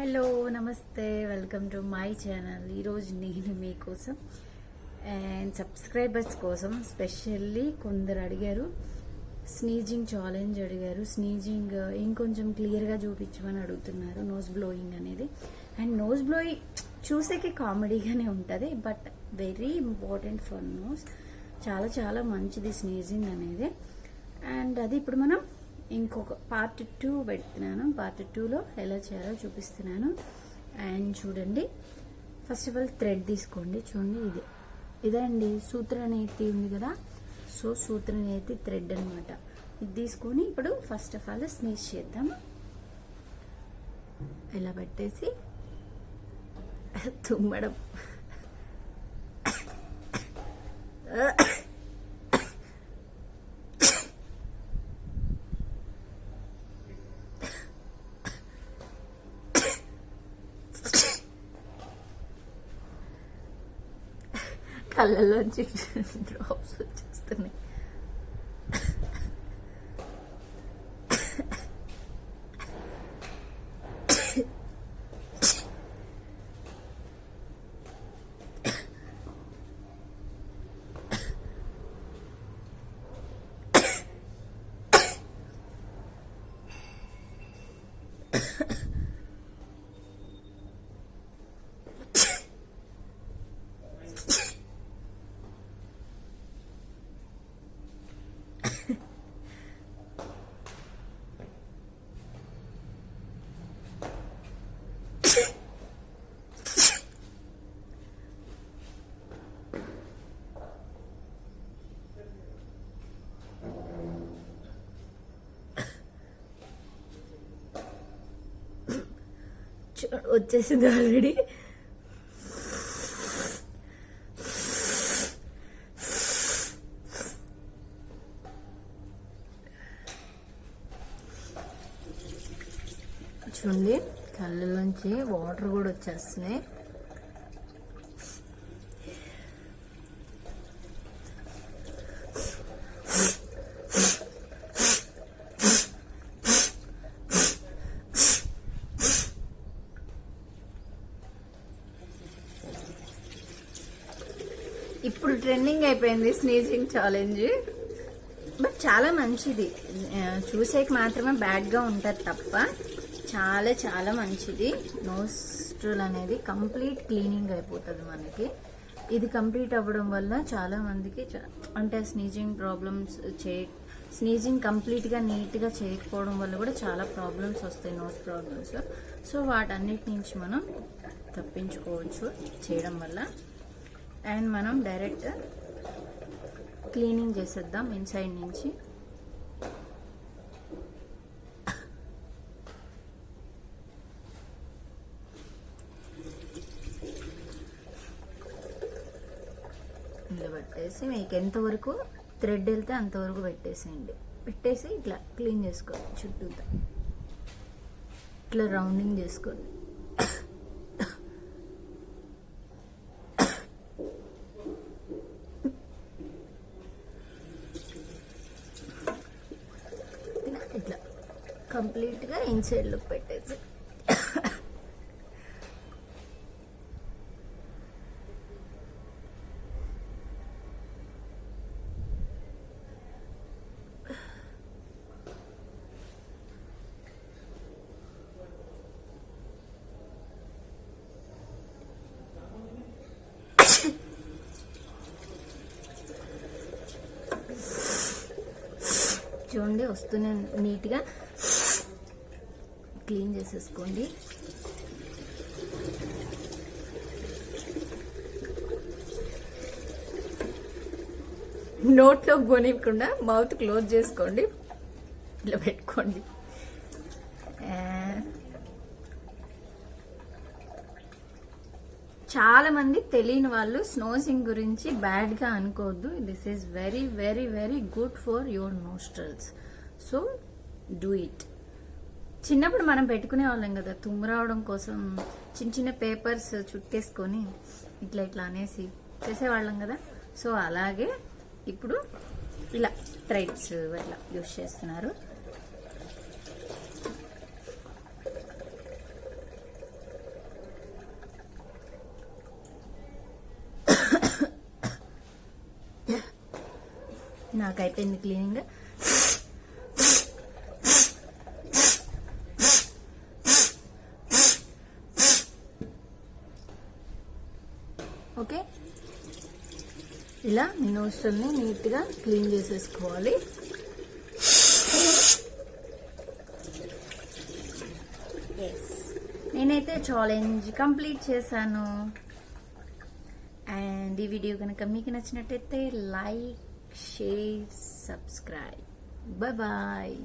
Hello నమస్తే, welcome to my channel. ఈరోజు నేను మీకోసం అండ్ సబ్స్క్రైబర్స్ కోసం స్పెషల్లీ కొందరు అడిగారు, స్నీజింగ్ ఛాలెంజ్ అడిగారు. స్నీజింగ్ ఇంకొంచెం క్లియర్గా చూపించమని అడుగుతున్నారు. నోస్ బ్లోయింగ్ అనేది, అండ్ నోస్ బ్లోయింగ్ చూసేకి కామెడీగానే ఉంటుంది, but very important for nose. చాలా చాలా మంచిది స్నీజింగ్ అనేది. అండ్ అది ఇప్పుడు మనం ఇంకొక పార్ట్ 2 పెడుతున్నాను. పార్ట్ 2లో ఎలా చేయాలో చూపిస్తున్నాను. అండ్ చూడండి, ఫస్ట్ ఆఫ్ ఆల్ థ్రెడ్ తీసుకోండి. చూడండి, ఇదండి సూత్రనేతి ఉంది కదా, సో సూత్రనేతి థ్రెడ్ అనమాట. ఇది తీసుకొని ఇప్పుడు ఫస్ట్ ఆఫ్ ఆల్ స్నీజ్ చేద్దాం. ఇలా పెట్టేసి తుమ్మడం. కళ్ళలోంచి డ్రాప్స్ వచ్చేస్తున్నాయి. వచ్చేసింది ఆల్రెడీ. చూడండి, కళ్ళలోంచి వాటర్ కూడా వచ్చేస్తున్నాయి. ఇప్పుడు ట్రెండింగ్ అయిపోయింది స్నీజింగ్ ఛాలెంజ్, బట్ చాలా మంచిది. చూసేకి మాత్రమే బ్యాడ్గా ఉంటుంది తప్ప చాలా చాలా మంచిది. నోస్ట్రల్ అనేది కంప్లీట్ క్లీనింగ్ అయిపోతుంది మనకి. ఇది కంప్లీట్ అవ్వడం వల్ల చాలా మందికి అంటే స్నీజింగ్ ప్రాబ్లమ్స్ స్నీజింగ్ కంప్లీట్గా నీట్గా చేయకపోవడం వల్ల కూడా చాలా ప్రాబ్లమ్స్ వస్తాయి, నోస్ ప్రాబ్లమ్స్. సో వాటన్నిటి నుంచి మనం తప్పించుకోవచ్చు చేయడం వల్ల. అండ్ మనం డైరెక్ట్ క్లీనింగ్ చేసేద్దాం ఇన్సైడ్ నుంచి. ఇలా పెట్టేసి మీకు ఎంతవరకు థ్రెడ్ వెళ్తే అంతవరకు పెట్టేసేయండి. పెట్టేసి ఇట్లా క్లీన్ చేసుకోండి. చుట్టూతా ఇట్లా రౌండింగ్ చేసుకోండి. ఇట్లా కంప్లీట్గా ఇన్సైడ్ లుక్ పెట్టేసి చూడండి, వస్తూనే నీట్గా క్లీన్ చేసేసుకోండి. నోట్లో కొనివ్వకుండా మౌత్ క్లోజ్ చేసుకోండి, ఇట్లా పెట్టుకోండి. చాలా మంది తెలియని వాళ్ళు స్నోజింగ్ గురించి బ్యాడ్గా అనుకోవద్దు. This is very very very good for your nostrils. So do it. చిన్నప్పుడు మనం పెట్టుకునే వాళ్ళం కదా, తుమ్ము రావడం కోసం చిన్న చిన్న పేపర్స్ చుట్టేసుకొని ఇట్లా ఇట్లా అనేసి చేసేవాళ్ళం కదా. సో అలాగే ఇప్పుడు ఇలా థ్రెడ్స్ ఇట్లా యూస్ చేస్తున్నారు. నాకు అయిపోయింది క్లీనింగ్. ఓకే, ఇలా మీ నోస్ట్రల్ని నీట్గా క్లీన్ చేసేసుకోవాలి. నేనైతే ఛాలెంజ్ కంప్లీట్ చేశాను. అండ్ ఈ వీడియో కనుక మీకు నచ్చినట్టయితే like, share, subscribe. Bye bye.